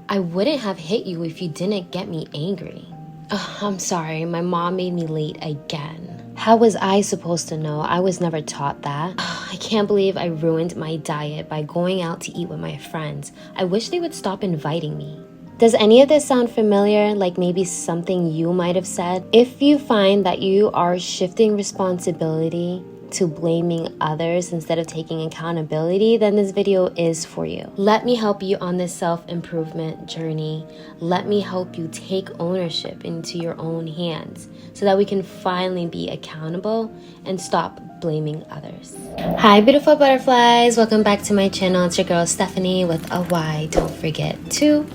I wouldn't have hit you if you didn't get me angry. Ugh, I'm sorry, my mom made me late again. How was I supposed to know? I was never taught that. Ugh, I can't believe I ruined my diet by going out to eat with my friends. I wish they would stop inviting me. Does any of this sound familiar, like maybe something you might have said? If you find that you are shifting responsibility to blaming others instead of taking accountability, then this video is for you. Let me help you on this self-improvement journey. Let me help you take ownership into your own hands so that we can finally be accountable and stop blaming others. Hi, beautiful butterflies. Welcome back to my channel. It's your girl Stephanie with a Y. Don't forget to.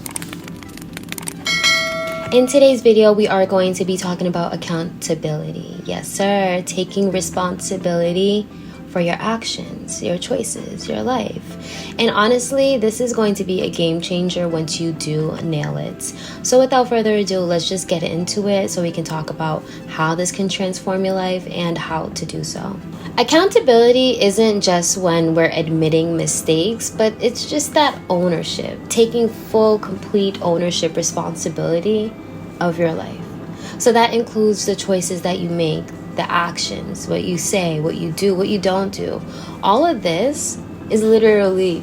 In today's video, we are going to be talking about accountability. Yes, sir. Taking responsibility for your actions, your choices, your life. And honestly, this is going to be a game changer once you do nail it. So without further ado, let's just get into it so we can talk about how this can transform your life and how to do so. Accountability isn't just when we're admitting mistakes, but it's just that ownership, taking full, complete ownership responsibility of your life. So that includes the choices that you make, the actions, what you say, what you do, what you don't do. All of this is literally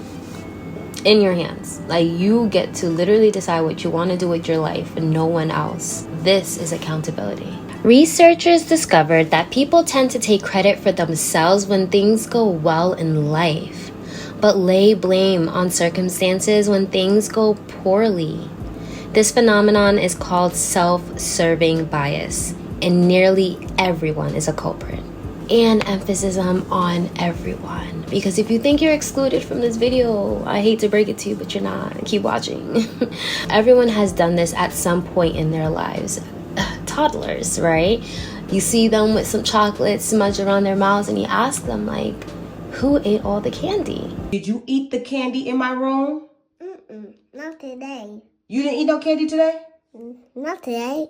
in your hands. Like, you get to literally decide what you want to do with your life and no one else. This is accountability. Researchers discovered that people tend to take credit for themselves when things go well in life, but lay blame on circumstances when things go poorly. This phenomenon is called self-serving bias, and nearly everyone is a culprit. And emphasis on everyone, because if you think you're excluded from this video, I hate to break it to you, but you're not. Keep watching. Everyone has done this at some point in their lives. Toddlers, right? You see them with some chocolate smudged around their mouths and you ask them, like, who ate all the candy? Did you eat the candy in my room? Not today. You didn't eat no candy today? Not today.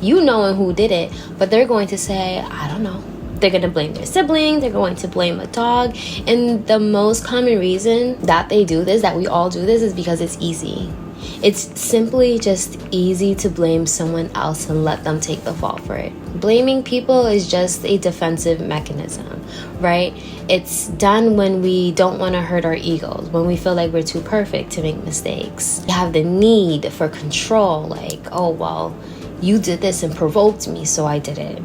You knowing who did it, but they're going to say, I don't know. They're going to blame their sibling. They're going to blame a dog. And the most common reason that they do this, that we all do this, is because it's easy. It's simply just easy to blame someone else and let them take the fall for it. Blaming people is just a defensive mechanism, right? It's done when we don't want to hurt our egos, when we feel like we're too perfect to make mistakes. We have the need for control, like, oh, well, you did this and provoked me, so I did it.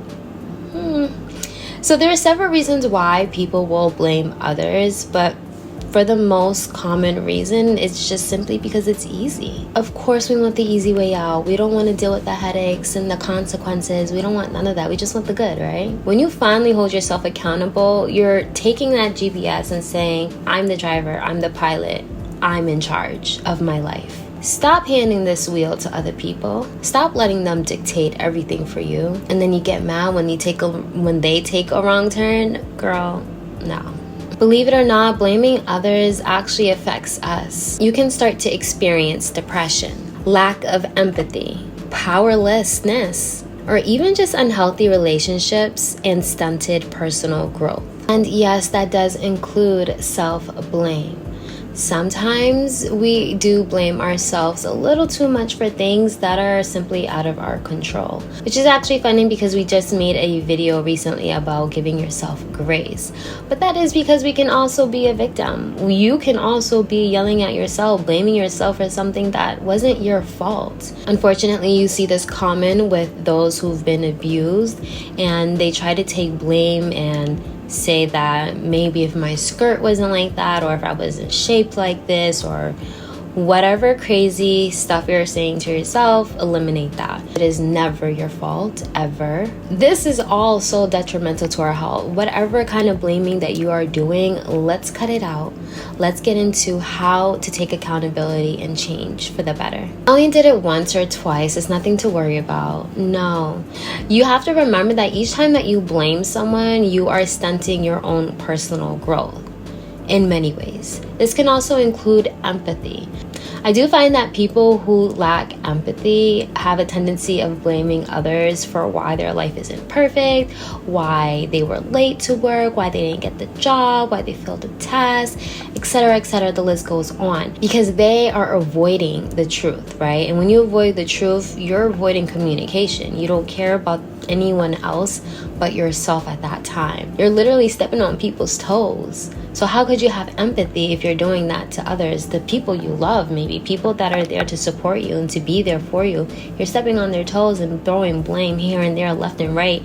So there are several reasons why people will blame others, but for the most common reason, it's just simply because it's easy. Of course, we want the easy way out. We don't want to deal with the headaches and the consequences. We don't want none of that. We just want the good, right? When you finally hold yourself accountable, you're taking that GPS and saying, I'm the driver, I'm the pilot, I'm in charge of my life. Stop handing this wheel to other people. Stop letting them dictate everything for you. And then you get mad when they take a wrong turn. Girl, no. Believe it or not, blaming others actually affects us. You can start to experience depression, lack of empathy, powerlessness, or even just unhealthy relationships and stunted personal growth. And yes, that does include self-blame. Sometimes we do blame ourselves a little too much for things that are simply out of our control, which is actually funny because we just made a video recently about giving yourself grace. But that is because we can also be a victim. You can also be yelling at yourself, blaming yourself for something that wasn't your fault. Unfortunately, you see this common with those who've been abused, and they try to take blame and say that maybe if my skirt wasn't like that, or if I wasn't shaped like this, or whatever crazy stuff you're saying to yourself, eliminate that. It is never your fault, ever. This is all so detrimental to our health. Whatever kind of blaming that you are doing, let's cut it out. Let's get into how to take accountability and change for the better. Only did it once or twice, it's nothing to worry about. No. You have to remember that each time that you blame someone, you are stunting your own personal growth in many ways. This can also include empathy. I do find that people who lack empathy have a tendency of blaming others for why their life isn't perfect, why they were late to work, why they didn't get the job, why they failed a test, etc., etc. The list goes on, because they are avoiding the truth, right? And when you avoid the truth, you're avoiding communication. You don't care about anyone else but yourself at that time. You're literally stepping on people's toes. So how could you have empathy if you're doing that to others, the people you love, maybe people that are there to support you and to be there for you? You're stepping on their toes and throwing blame here and there, left and right.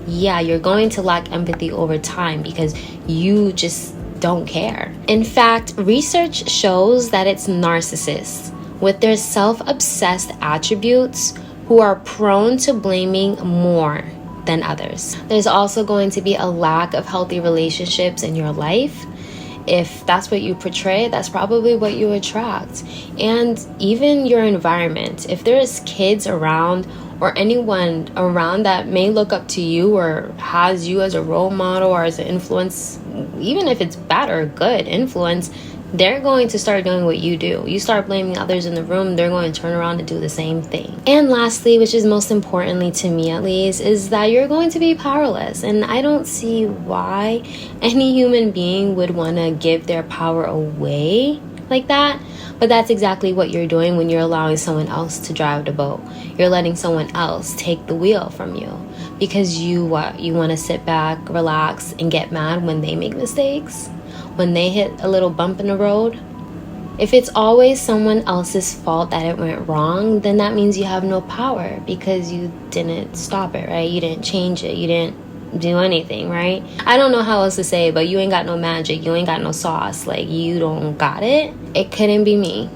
Yeah, you're going to lack empathy over time because you just don't care. In fact, research shows that it's narcissists with their self-obsessed attributes who are prone to blaming more than others. There's also going to be a lack of healthy relationships in your life. If that's what you portray, that's probably what you attract. And even your environment. If there's kids around or anyone around that may look up to you or has you as a role model or as an influence, even if it's bad or good influence, they're going to start doing what you do. You start blaming others in the room, they're going to turn around and do the same thing. And lastly, which is most importantly to me at least, is that you're going to be powerless. And I don't see why any human being would want to give their power away like that. But that's exactly what you're doing when you're allowing someone else to drive the boat. You're letting someone else take the wheel from you because you want to sit back, relax, and get mad when they make mistakes, when they hit a little bump in the road. If it's always someone else's fault that it went wrong, then that means you have no power because you didn't stop it, right? You didn't change it. You didn't do anything, right? I don't know how else to say it, but you ain't got no magic. You ain't got no sauce. Like, you don't got it. It couldn't be me.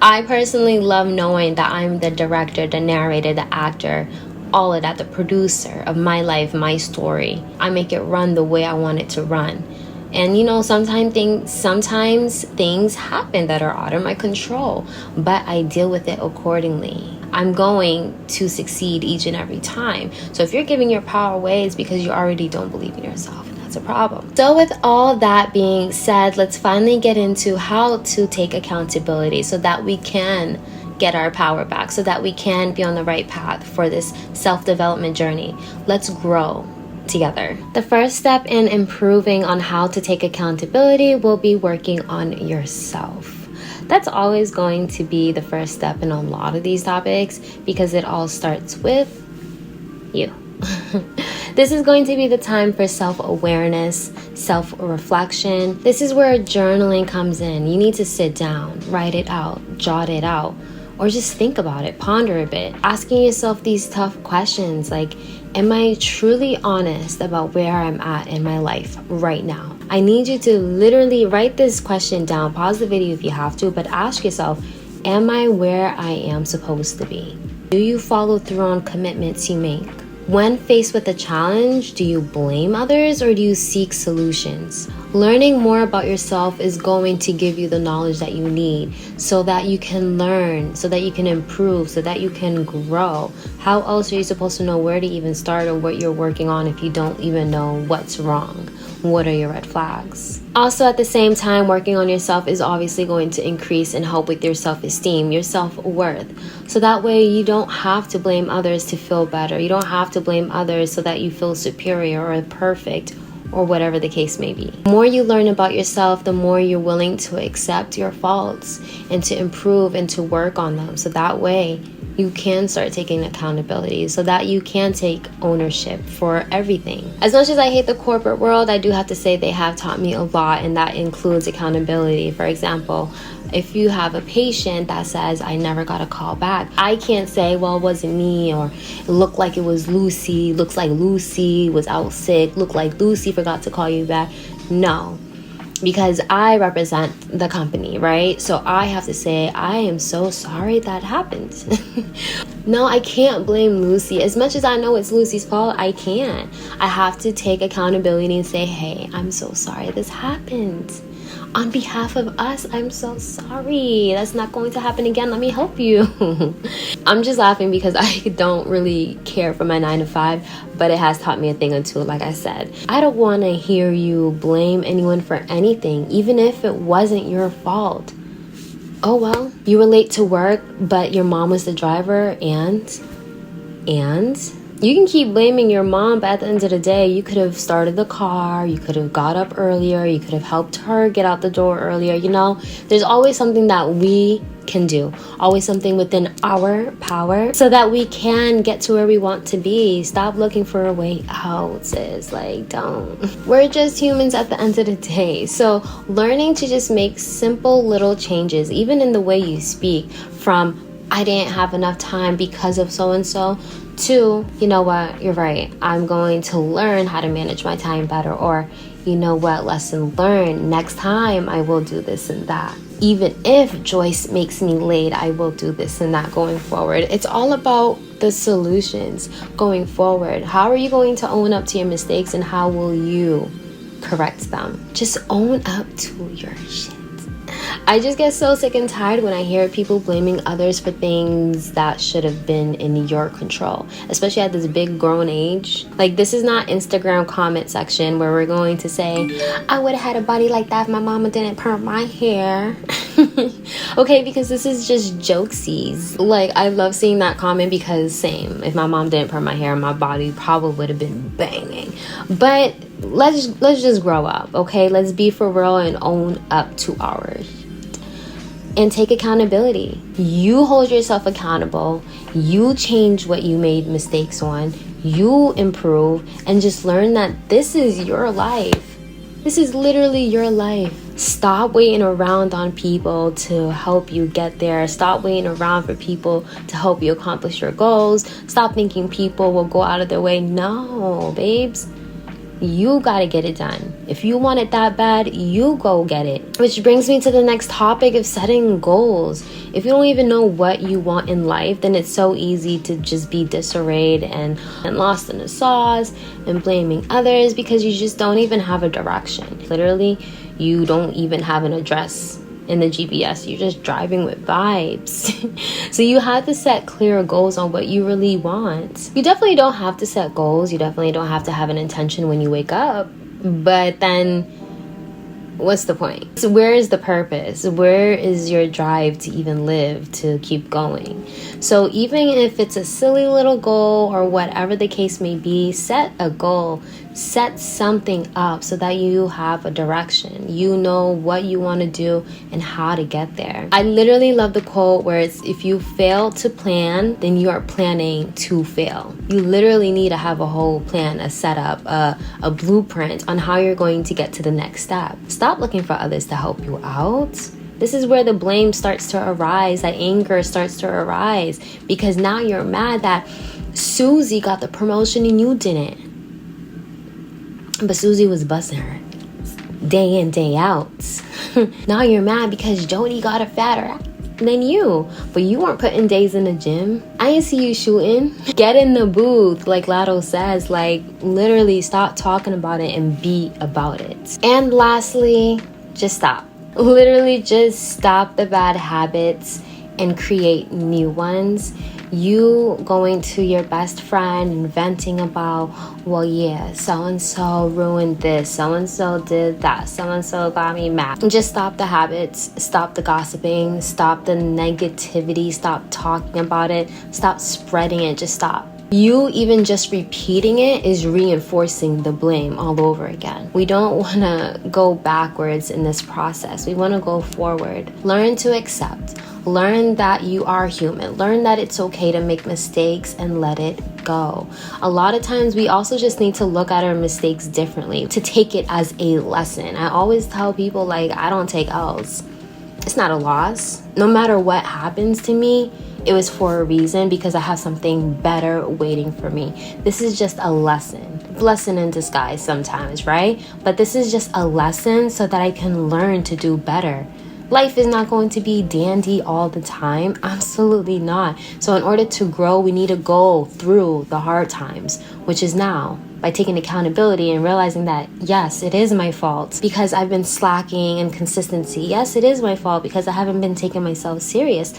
I personally love knowing that I'm the director, the narrator, the actor, all of that, the producer of my life, my story. I make it run the way I want it to run. And sometimes things happen that are out of my control, but I deal with it accordingly. I'm going to succeed each and every time. So if you're giving your power away, it's because you already don't believe in yourself. And that's a problem. So with all that being said, let's finally get into how to take accountability so that we can get our power back, so that we can be on the right path for this self-development journey. Let's grow together. The first step in improving on how to take accountability will be working on yourself. That's always going to be the first step in a lot of these topics because it all starts with you. This is going to be the time for self-awareness, self-reflection. This is where journaling comes in. You need to sit down, write it out, jot it out, or just think about it, ponder a bit, asking yourself these tough questions like, am I truly honest about where I'm at in my life right now? I need you to literally write this question down, pause the video if you have to, but ask yourself, am I where I am supposed to be? Do you follow through on commitments you make? When faced with a challenge, do you blame others or do you seek solutions? Learning more about yourself is going to give you the knowledge that you need so that you can learn, so that you can improve, so that you can grow. How else are you supposed to know where to even start or what you're working on if you don't even know what's wrong? What are your red flags? Also, at the same time, working on yourself is obviously going to increase and help with your self-esteem, your self-worth. So that way you don't have to blame others to feel better. You don't have to blame others so that you feel superior or perfect or whatever the case may be. The more you learn about yourself, the more you're willing to accept your faults and to improve and to work on them. So that way you can start taking accountability, so that you can take ownership for everything. As much as I hate the corporate world, I do have to say they have taught me a lot, and that includes accountability. For example, if you have a patient that says, I never got a call back, I can't say, well, it wasn't me, or it looked like it was Lucy, looks like Lucy was out sick, looked like Lucy forgot to call you back. No, because I represent the company, right? So I have to say, I am so sorry that happened. No, I can't blame Lucy. As much as I know it's Lucy's fault, I can't. I have to take accountability and say, hey, I'm so sorry this happened. On behalf of us, I'm so sorry. That's not going to happen again. Let me help you. I'm just laughing because I don't really care for my 9-to-5, but it has taught me a thing or two, like I said. I don't want to hear you blame anyone for anything, even if it wasn't your fault. oh well, you were late to work, but your mom was the driver, and you can keep blaming your mom, but at the end of the day, you could have started the car, you could have got up earlier, you could have helped her get out the door earlier. There's always something that we can do, always something within our power, so that we can get to where we want to be. Stop looking for a way out, sis. Don't. We're just humans at the end of the day. So learning to just make simple little changes, even in the way you speak, from I didn't have enough time because of so-and-so, to, you know what, you're right, I'm going to learn how to manage my time better, or, you know what, lesson learned, next time I will do this and that. Even if Joyce makes me late, I will do this and that going forward. It's all about the solutions going forward. How are you going to own up to your mistakes, and how will you correct them? Just own up to your shit. I just get so sick and tired when I hear people blaming others for things that should have been in your control, especially at this big grown age. This is not Instagram comment section where we're going to say, I would have had a body like that if my mama didn't perm my hair. Okay, because this is just jokesies. I love seeing that comment, because same, if my mom didn't perm my hair, my body probably would have been banging. But let's just grow up, okay? Let's be for real and own up to ours. And take accountability. You hold yourself accountable. You change what you made mistakes on. You improve, and just learn that this is your life. This is literally your life. Stop waiting around on people to help you get there. Stop waiting around for people to help you accomplish your goals. Stop thinking people will go out of their way. No, babes. You gotta get it done. If you want it that bad, you go get it. Which brings me to the next topic of setting goals. If you don't even know what you want in life, then it's so easy to just be disarrayed and lost in the sauce and blaming others, because you just don't even have a direction. Literally, you don't even have an address in the GPS. You're just driving with vibes. So you have to set clear goals on what you really want. You definitely don't have to set goals. You definitely don't have to have an intention when you wake up. But then what's the point? So where is the purpose? Where is your drive to even live, to keep going? So even if it's a silly little goal or whatever the case may be, set a goal. Set something up so that you have a direction. You know what you want to do and how to get there. I literally love the quote where it's, if you fail to plan, then you are planning to fail. You literally need to have a whole plan, a setup, a blueprint on how you're going to get to the next step. Stop looking for others to help you out. This is where the blame starts to arise, that anger starts to arise, because now you're mad that Susie got the promotion and you didn't. But Susie was busting her day in, day out. Now you're mad because Jody got a fatter than you, but you weren't putting days in the gym. I didn't see you shooting. Get in the booth, like Lotto says. Literally stop talking about it and be about it. And lastly, just stop. Literally just stop the bad habits and create new ones. You going to your best friend and venting about, well, yeah, so-and-so ruined this, so-and-so did that, so-and-so got me mad. Just stop the habits, stop the gossiping, stop the negativity, stop talking about it, stop spreading it, just stop. You even just repeating it is reinforcing the blame all over again. We don't want to go backwards in this process. We want to go forward. Learn to accept. Learn that you are human. Learn that it's okay to make mistakes and let it go. A lot of times we also just need to look at our mistakes differently, to take it as a lesson. I always tell people, I don't take L's. It's not a loss. No matter what happens to me, it was for a reason, because I have something better waiting for me. This is just a lesson. Blessing in disguise sometimes, right? But this is just a lesson so that I can learn to do better. Life is not going to be dandy all the time. Absolutely not. So in order to grow, we need to go through the hard times, which is now, by taking accountability and realizing that, yes, it is my fault because I've been slacking in consistency. Yes, it is my fault because I haven't been taking myself serious.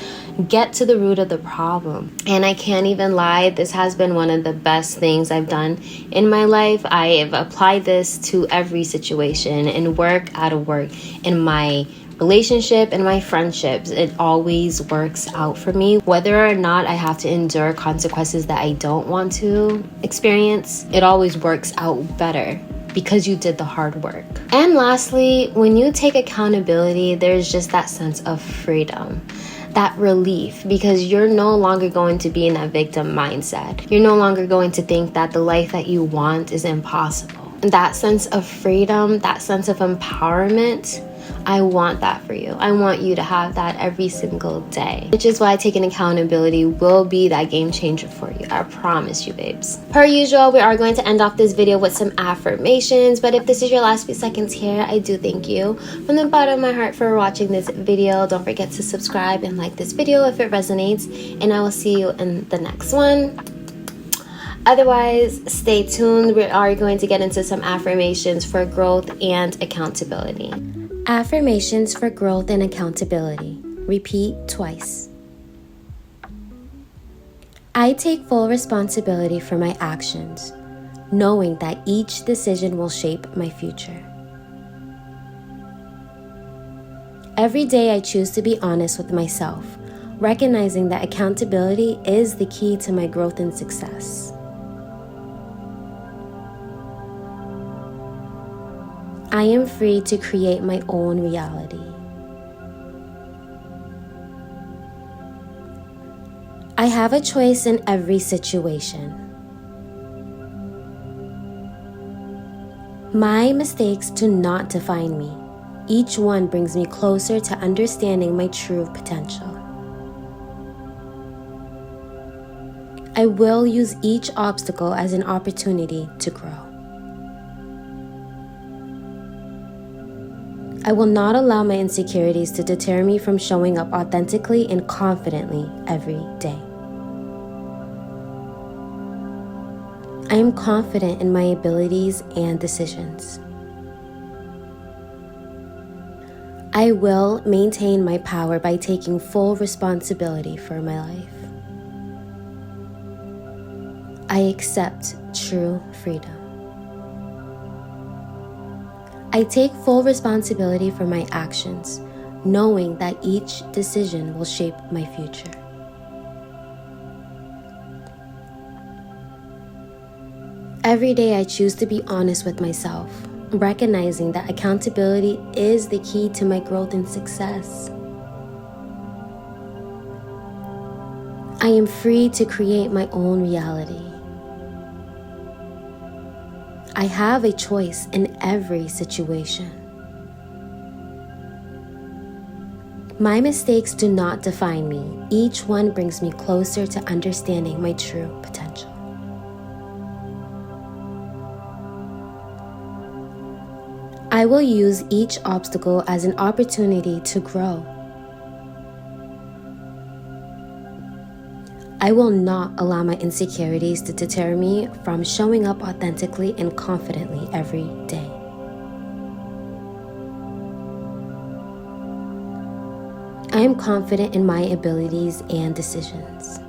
Get to the root of the problem. And I can't even lie, this has been one of the best things I've done in my life. I have applied this to every situation, in work, out of work, in my relationship and my friendships, it always works out for me. Whether or not I have to endure consequences that I don't want to experience, it always works out better because you did the hard work. And lastly, when you take accountability, there's just that sense of freedom, that relief, because you're no longer going to be in that victim mindset. You're no longer going to think that the life that you want is impossible. And that sense of freedom, that sense of empowerment, I want that for you. I want you to have that every single day, which is why taking accountability will be that game changer for you. I promise you, babes. Per usual, we are going to end off this video with some affirmations, but if this is your last few seconds here, I do thank you from the bottom of my heart for watching this video. Don't forget to subscribe and like this video if it resonates, and I will see you in the next one. Otherwise, stay tuned. We are going to get into some affirmations for growth and accountability. Affirmations for growth and accountability. Repeat twice. I take full responsibility for my actions, knowing that each decision will shape my future. Every day I choose to be honest with myself, recognizing that accountability is the key to my growth and success. I am free to create my own reality. I have a choice in every situation. My mistakes do not define me. Each one brings me closer to understanding my true potential. I will use each obstacle as an opportunity to grow. I will not allow my insecurities to deter me from showing up authentically and confidently every day. I am confident in my abilities and decisions. I will maintain my power by taking full responsibility for my life. I accept true freedom. I take full responsibility for my actions, knowing that each decision will shape my future. Every day I choose to be honest with myself, recognizing that accountability is the key to my growth and success. I am free to create my own reality. I have a choice in every situation. My mistakes do not define me. Each one brings me closer to understanding my true potential. I will use each obstacle as an opportunity to grow. I will not allow my insecurities to deter me from showing up authentically and confidently every day. I am confident in my abilities and decisions.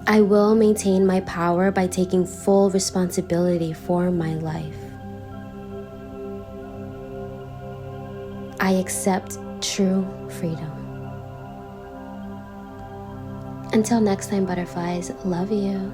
I will maintain my power by taking full responsibility for my life. I accept true freedom. Until next time, butterflies, love you.